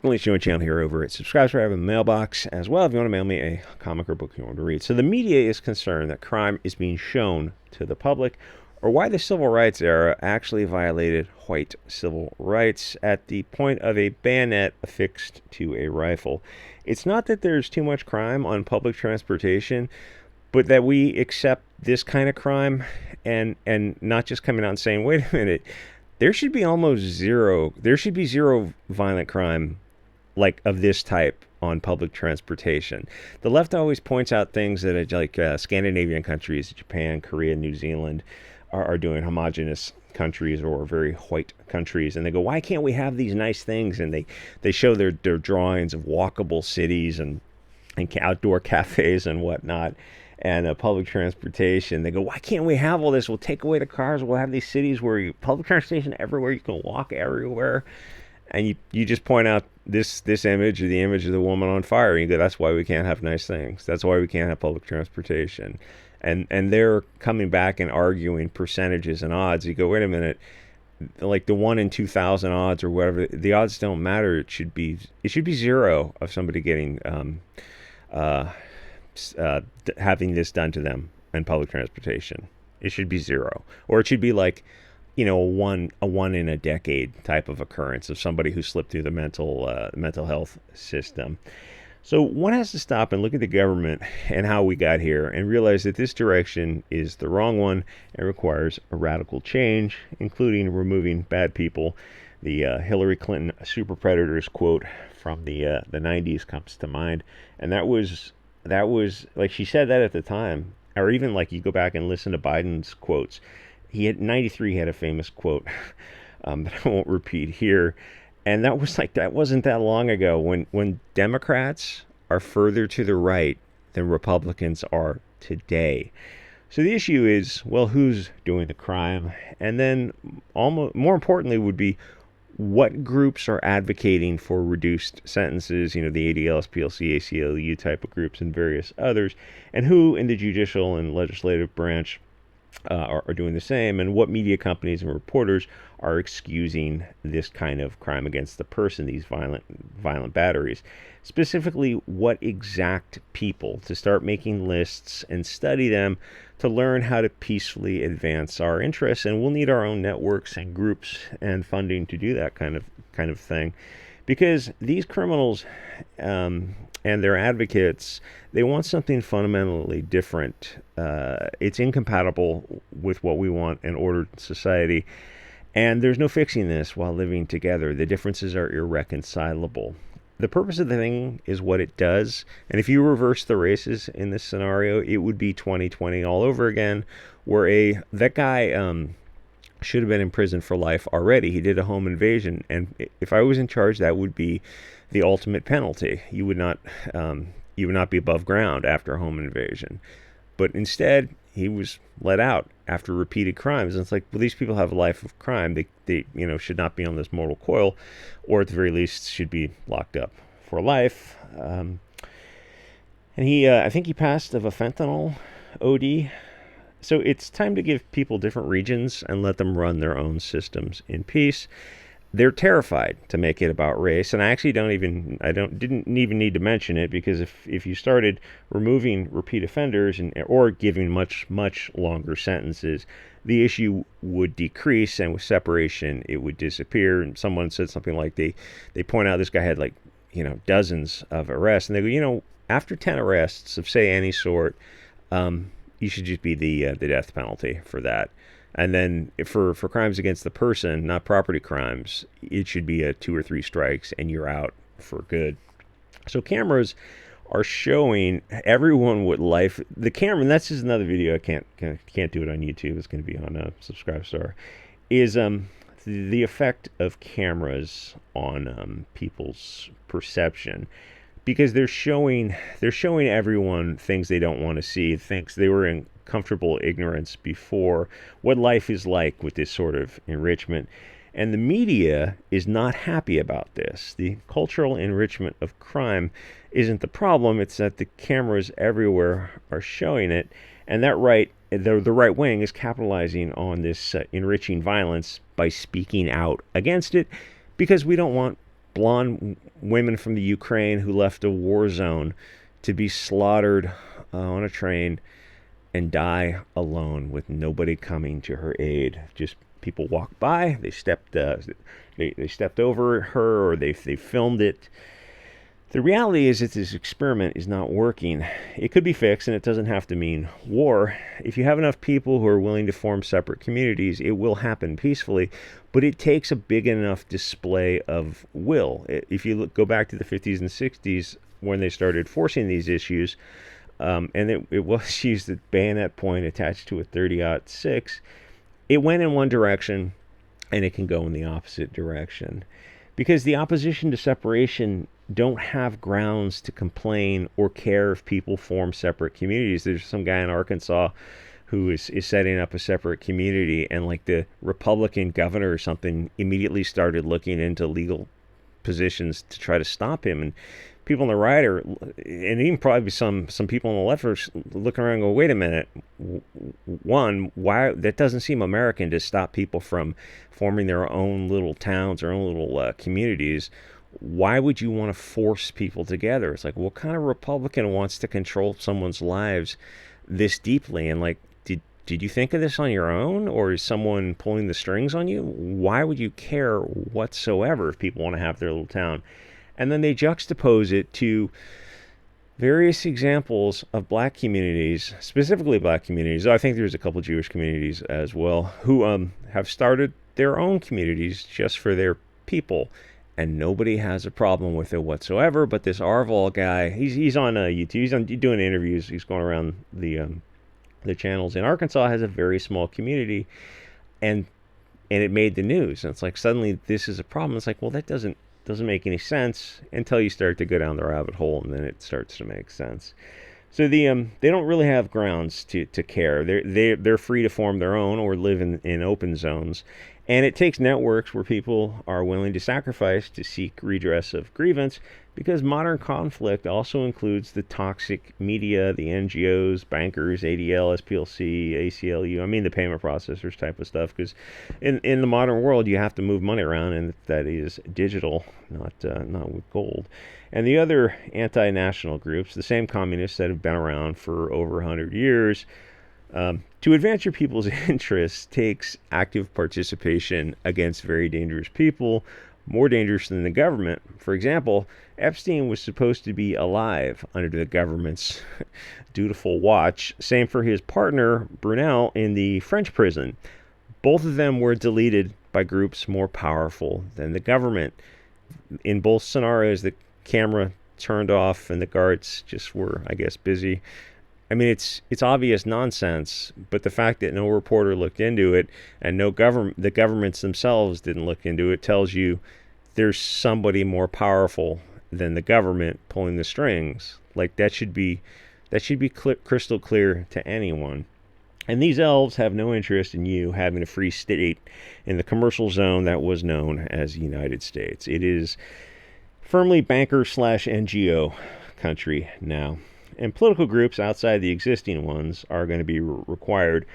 Only showing channel here over at SubScribe. I have a mailbox as well if you want to mail me a comic or book you want to read. So the media is concerned that crime is being shown to the public, or why the civil rights era actually violated white civil rights at the point of a bayonet affixed to a rifle. It's not that there's too much crime on public transportation, but that we accept this kind of crime and not just coming out and saying, wait a minute, there should be zero violent crime like of this type on public transportation. The left always points out things that are like Scandinavian countries, Japan, Korea, New Zealand are doing, homogenous countries or very white countries, and they go, why can't we have these nice things? And they show their drawings of walkable cities and outdoor cafes and whatnot, and public transportation. They go, why can't we have all this? We'll take away the cars. We'll have these cities where public transportation everywhere. You can walk everywhere. And you just point out this image, or the image of the woman on fire, and you go, that's why we can't have nice things. That's why we can't have public transportation. And they're coming back and arguing percentages and odds. You go, wait a minute, like the 1 in 2,000 odds or whatever, the odds don't matter. It should be zero of somebody getting having this done to them in public transportation. It should be zero, or it should be like, a one in a decade type of occurrence of somebody who slipped through the mental health system. So one has to stop and look at the government and how we got here and realize that this direction is the wrong one and requires a radical change, including removing bad people. The Hillary Clinton super predators quote from the 90s comes to mind, and that was like, she said that at the time, or even like you go back and listen to Biden's quotes. He had 93 had a famous quote that I won't repeat here, and that wasn't that long ago, when Democrats are further to the right than Republicans are today. So the issue is, well, who's doing the crime, and then almost more importantly would be what groups are advocating for reduced sentences, the ADL, SPLC, ACLU type of groups, and various others, and who in the judicial and legislative branch are doing the same, and what media companies and reporters are excusing this kind of crime against the person, these violent batteries. Specifically, what exact people to start making lists and study them to learn how to peacefully advance our interests. And we'll need our own networks and groups and funding to do that kind of thing, because these criminals and their advocates, they want something fundamentally different. It's incompatible with what we want in ordered society, and there's no fixing this while living together. The differences are irreconcilable. The purpose of the thing is what it does, and if you reverse the races in this scenario, it would be 2020 all over again, where that guy should have been in prison for life already. He did a home invasion, and if I was in charge, that would be the ultimate penalty. You would not be above ground after a home invasion. But instead, he was let out after repeated crimes. And it's like, well, these people have a life of crime. They should not be on this mortal coil, or at the very least should be locked up for life. And I think he passed of a fentanyl OD. So it's time to give people different regions and let them run their own systems in peace. They're terrified to make it about race, and I actually didn't even need to mention it, because if you started removing repeat offenders or giving much longer sentences, the issue would decrease, and with separation it would disappear. And someone said something like they point out this guy had dozens of arrests, and they go, after 10 arrests of say any sort, you should just be the death penalty for that. And then for crimes against the person, not property crimes, it should be a 2 or 3 strikes and you're out for good. So cameras are showing everyone what life, the camera, and that's just another video. I can't do it on YouTube. It's going to be on SubStar. Is the effect of cameras on people's perception, because they're showing everyone things they don't want to see, things they were in comfortable ignorance before, what life is like with this sort of enrichment. And the media is not happy about this. The cultural enrichment of crime isn't the problem. It's that the cameras everywhere are showing it, and the right wing is capitalizing on this enriching violence by speaking out against it, because we don't want blonde women from the Ukraine who left a war zone to be slaughtered on a train and die alone with nobody coming to her aid. Just people walked by, they stepped over her, or they filmed it. The reality is that this experiment is not working. It could be fixed, and it doesn't have to mean war. If you have enough people who are willing to form separate communities, it will happen peacefully, but it takes a big enough display of will. If you go back to the 50s and 60s, when they started forcing these issues, and it was used at bayonet point attached to a 30-06, it went in one direction, and it can go in the opposite direction. Because the opposition to separation don't have grounds to complain or care if people form separate communities. There's some guy in Arkansas who is setting up a separate community, and like the Republican governor or something immediately started looking into legal positions to try to stop him. And people on the right are, and even probably some people on the left are looking around and go, wait a minute, one, why, that doesn't seem American to stop people from forming their own little towns, their own little communities. Why would you want to force people together? It's like, what kind of Republican wants to control someone's lives this deeply? And like, did you think of this on your own, or is someone pulling the strings on you? Why would you care whatsoever if people want to have their little town? And then they juxtapose it to various examples of black communities, specifically black communities. I think there's a couple Jewish communities as well, who have started their own communities just for their people. And nobody has a problem with it whatsoever. But this Arval guy, he's on YouTube. He's doing interviews. He's going around the channels in Arkansas. Has a very small community, and it made the news. And it's like, suddenly this is a problem. It's like, well, that doesn't make any sense until you start to go down the rabbit hole, and then it starts to make sense. So they don't really have grounds to care. They're free to form their own or live in open zones. And it takes networks where people are willing to sacrifice to seek redress of grievance, because modern conflict also includes the toxic media, the NGOs, bankers, ADL, SPLC, ACLU, I mean the payment processors type of stuff, because in the modern world you have to move money around, and that is digital, not with gold. And the other anti-national groups, the same communists that have been around for over 100 years, to advance your people's interests takes active participation against very dangerous people, more dangerous than the government. For example, Epstein was supposed to be alive under the government's dutiful watch. Same for his partner, Brunel, in the French prison. Both of them were deleted by groups more powerful than the government. In both scenarios, the camera turned off and the guards just were, I guess, busy. I mean, it's obvious nonsense, but the fact that no reporter looked into it and the governments themselves didn't look into it tells you there's somebody more powerful than the government pulling the strings. Like, that should be crystal clear to anyone. And these elves have no interest in you having a free state in the commercial zone that was known as the United States. It is firmly banker/NGO country now. And political groups outside the existing ones are going to be required.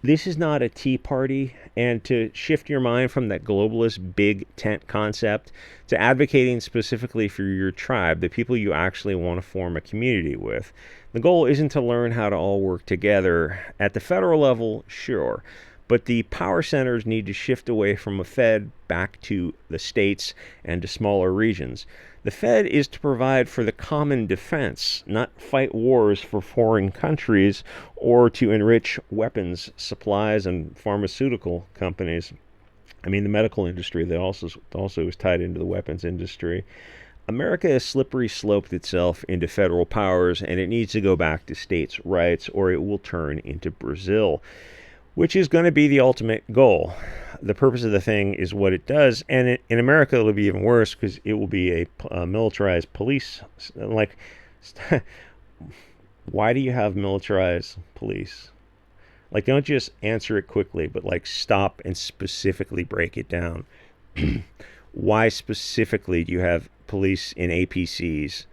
This is not a tea party, and to shift your mind from that globalist big tent concept to advocating specifically for your tribe, the people you actually want to form a community with. The goal isn't to learn how to all work together. At the federal level, sure, but the power centers need to shift away from a Fed back to the states and to smaller regions. The Fed is to provide for the common defense, not fight wars for foreign countries or to enrich weapons supplies and pharmaceutical companies. I mean, the medical industry, they also is tied into the weapons industry. America has slippery sloped itself into federal powers, and it needs to go back to states' rights, or it will turn into Brazil, which is going to be the ultimate goal. The purpose of the thing is what it does, and in America it'll be even worse, because it will be a militarized police. Like, why do you have militarized police? Like, don't just answer it quickly, but like stop and specifically break it down. Why specifically do you have police in APCs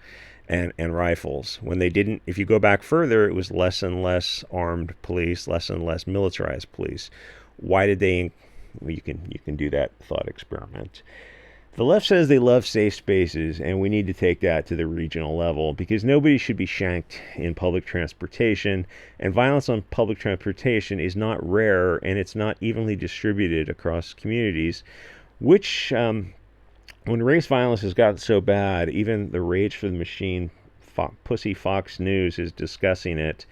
and rifles when they didn't? If you go back further, it was less and less armed police, less and less militarized police. Why did they? Well, you can do that thought experiment. The left says they love safe spaces, and we need to take that to the regional level because nobody should be shanked in public transportation, and violence on public transportation is not rare, and it's not evenly distributed across communities, which, when race violence has gotten so bad, even the Rage for the Machine pussy Fox News is discussing it.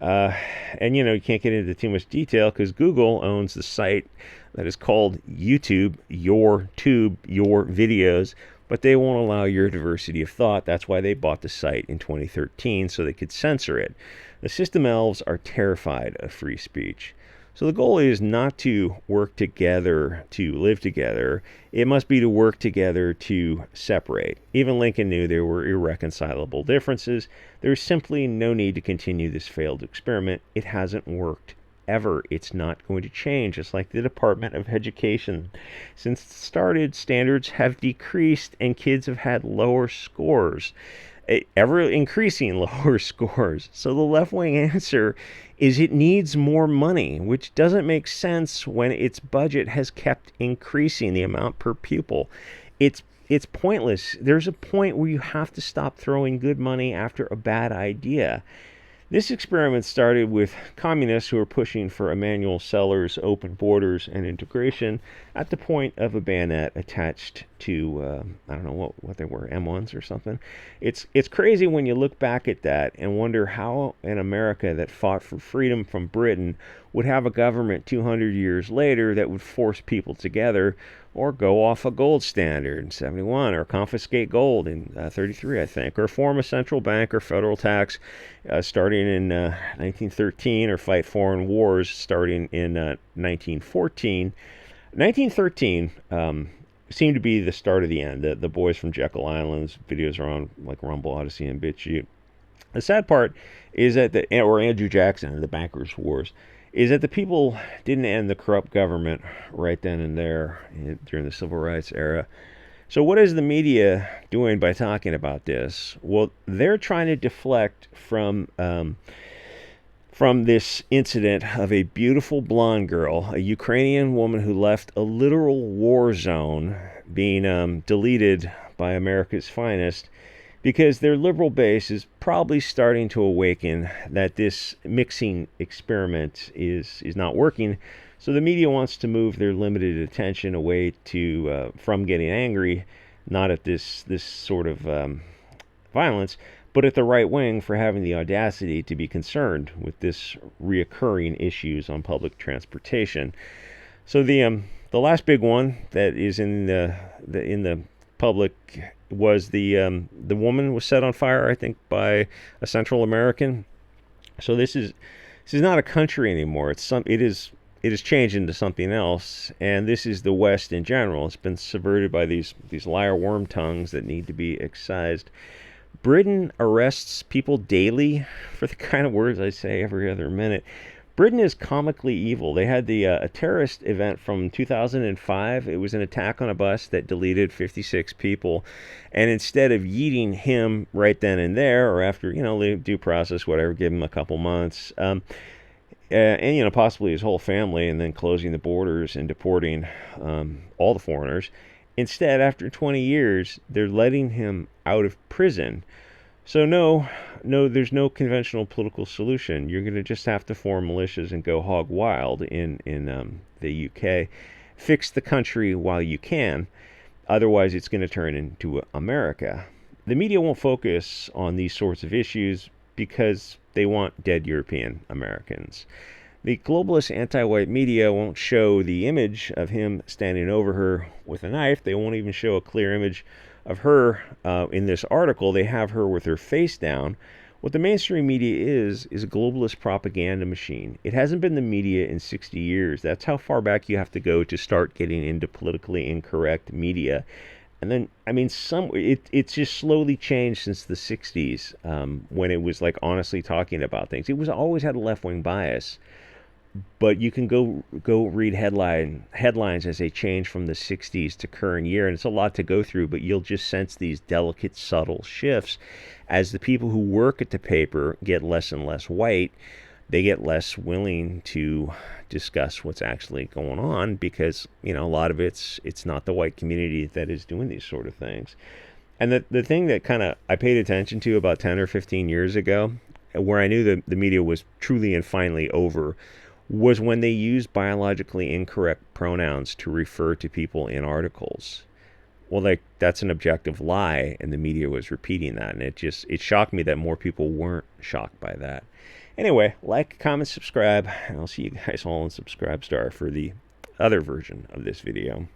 And you can't get into too much detail because Google owns the site that is called YouTube, your videos, but they won't allow your diversity of thought. That's why they bought the site in 2013 so they could censor it. The system elves are terrified of free speech. So the goal is not to work together to live together. It must be to work together to separate. Even Lincoln knew there were irreconcilable differences. There's simply no need to continue this failed experiment. It hasn't worked ever. It's not going to change. It's like the Department of Education. Since it started, standards have decreased and kids have had lower scores. Ever increasing lower scores. So the left-wing answer is it needs more money, which doesn't make sense when its budget has kept increasing the amount per pupil. It's pointless. There's a point where you have to stop throwing good money after a bad idea. This experiment started with communists who were pushing for Emanuel Seller's open borders and integration at the point of a bayonet attached to, I don't know what they were, M1s or something. It's crazy when you look back at that and wonder how an America that fought for freedom from Britain would have a government 200 years later that would force people together or go off a gold standard in 71 or confiscate gold in 33, I think, or form a central bank or federal tax starting in 1913 or fight foreign wars starting in 1914. 1913 seemed to be the start of the end. The boys from Jekyll Island's videos are on like Rumble, Odyssey, and BitChute. The sad part is that or Andrew Jackson, the Bankers' Wars, is that the people didn't end the corrupt government right then and there during the Civil Rights era. So what is the media doing by talking about this? Well, they're trying to deflect from this incident of a beautiful blonde girl, a Ukrainian woman who left a literal war zone being deleted by America's finest, because their liberal base is probably starting to awaken that this mixing experiment is not working. So the media wants to move their limited attention away from getting angry, not at this sort of violence, but at the right wing for having the audacity to be concerned with this reoccurring issues on public transportation. So the last big one that is in the public was the woman was set on fire, I think, by a Central American. So this is not a country anymore. It is changed into something else, and this is the West in general. It's been subverted by these liar worm tongues that need to be excised. Britain arrests people daily for the kind of words I say every other minute. Britain is comically evil. They had a terrorist event from 2005. It was an attack on a bus that deleted 56 people. And instead of yeeting him right then and there, or after, the due process, whatever, give him a couple months, and possibly his whole family, and then closing the borders and deporting all the foreigners, instead, after 20 years, they're letting him out of prison. So no, there's no conventional political solution. You're going to just have to form militias and go hog wild in the UK. Fix the country while you can. Otherwise, it's going to turn into America. The media won't focus on these sorts of issues because they want dead European Americans. The globalist anti-white media won't show the image of him standing over her with a knife. They won't even show a clear image of her in this article. They have her with her face down. What the mainstream media is a globalist propaganda machine. It hasn't been the media in 60 years. That's how far back you have to go to start getting into politically incorrect media. And then, it's just slowly changed since the 60s when it was like honestly talking about things. It was always had a left-wing bias. But you can go read headlines as they change from the 60s to current year, and it's a lot to go through, but you'll just sense these delicate, subtle shifts as the people who work at the paper get less and less white, they get less willing to discuss what's actually going on because, you know, a lot of it's not the white community that is doing these sort of things. And the thing that kind of I paid attention to about 10 or 15 years ago, where I knew the media was truly and finally over, was when they used biologically incorrect pronouns to refer to people in articles. Well, like, that's an objective lie, and the media was repeating that, and it shocked me that more people weren't shocked by that. Anyway, like, comment, subscribe, and I'll see you guys all in SubScribeStar for the other version of this video.